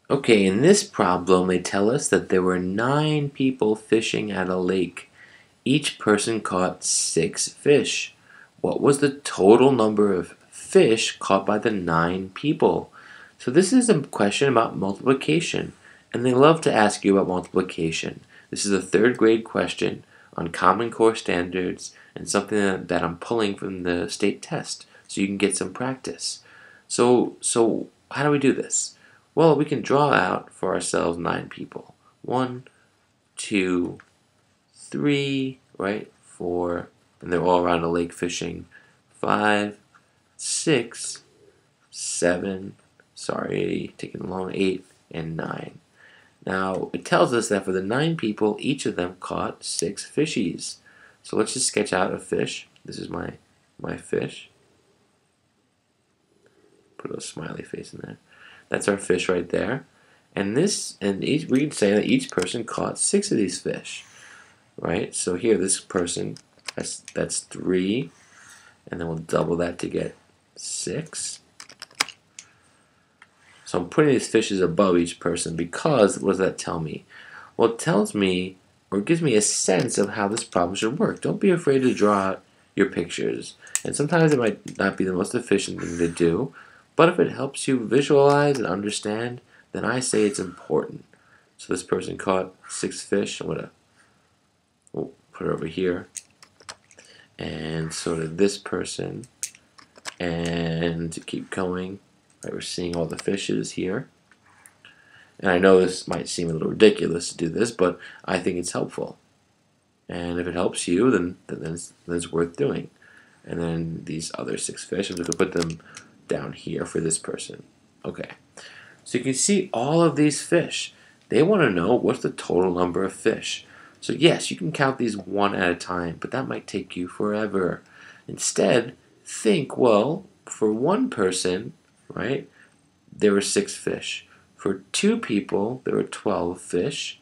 Okay, in this problem, they tell us that there were 9 people fishing at a lake. Each person caught 6 fish. What was the total number of fish caught by the 9 people? So this is a question about multiplication, and they love to ask you about multiplication. This is a 3rd grade question on Common Core standards and something that I'm pulling from the state test so you can get some practice. So how do we do this? Well, we can draw out for ourselves 9 people. 1, 2, 3, right? 4, and they're all around a lake fishing. 5, 6, 7, sorry, taking long, 8, and 9. Now, it tells us that for the 9 people, each of them caught 6 fishies. So let's just sketch out a fish. This is my fish. Put a smiley face in there. That's our fish right there. And we can say that each person caught 6 of these fish, right? So here, this person, that's 3, and then we'll double that to get 6. So I'm putting these fishes above each person because what does that tell me? Well, it tells me, or gives me a sense of how this problem should work. Don't be afraid to draw out your pictures. And sometimes it might not be the most efficient thing to do, but if it helps you visualize and understand, then I say it's important. So this person caught 6 fish. I'm going to put it over here. And so did this person. And to keep going, right, we're seeing all the fishes here. And I know this might seem a little ridiculous to do this, but I think it's helpful. And if it helps you, then it's worth doing. And then these other 6 fish, I'm just going to put them down here for this person. Okay. So you can see all of these fish. They want to know what's the total number of fish. So yes, you can count these one at a time, but that might take you forever. Instead, think, well, for one person, right, there were 6 fish. For 2 people, there were 12 fish.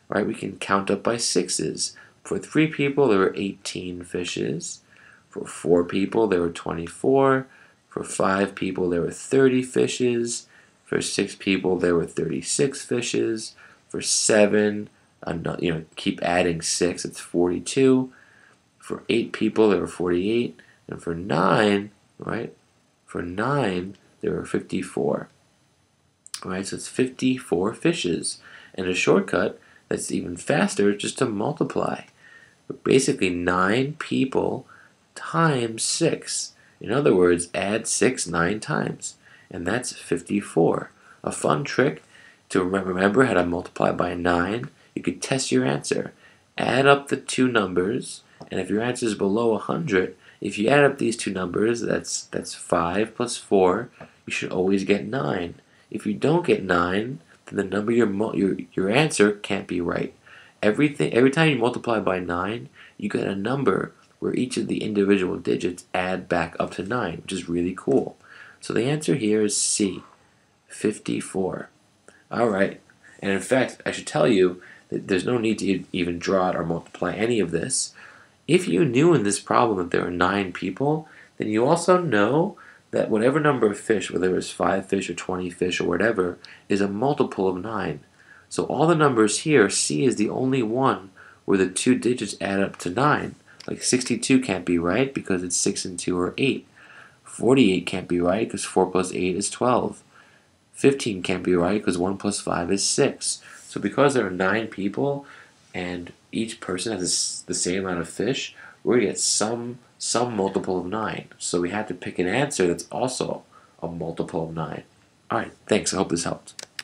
Right, we can count up by 6s. For 3 people, there were 18 fishes. For 4 people, there were 24. For 5 people, there were 30 fishes. For 6 people, there were 36 fishes. For 7, keep adding 6, it's 42. For 8 people, there were 48. And for 9, right, for 9, there were 54. Right, so it's 54 fishes. And a shortcut that's even faster is just to multiply. But basically, 9 people times 6. In other words, add 6 9 times, and that's 54. A fun trick to remember how to multiply by 9. You could test your answer. Add up the 2 numbers, and if your answer is below 100, if you add up these 2 numbers, that's 5 plus 4, you should always get 9. If you don't get 9, then the number your answer can't be right. Every time you multiply by 9, you get a number where each of the individual digits add back up to 9, which is really cool. So the answer here is C, 54. All right, and in fact, I should tell you that there's no need to even draw out or multiply any of this. If you knew in this problem that there are 9 people, then you also know that whatever number of fish, whether it's 5 fish or 20 fish or whatever, is a multiple of 9. So all the numbers here, C is the only one where the 2 digits add up to 9. Like 62 can't be right because it's 6 and 2 are 8. 48 can't be right because 4 plus 8 is 12. 15 can't be right because 1 plus 5 is 6. So because there are 9 people and each person has the same amount of fish, we're going to get some multiple of 9. So we have to pick an answer that's also a multiple of 9. Alright, thanks. I hope this helped.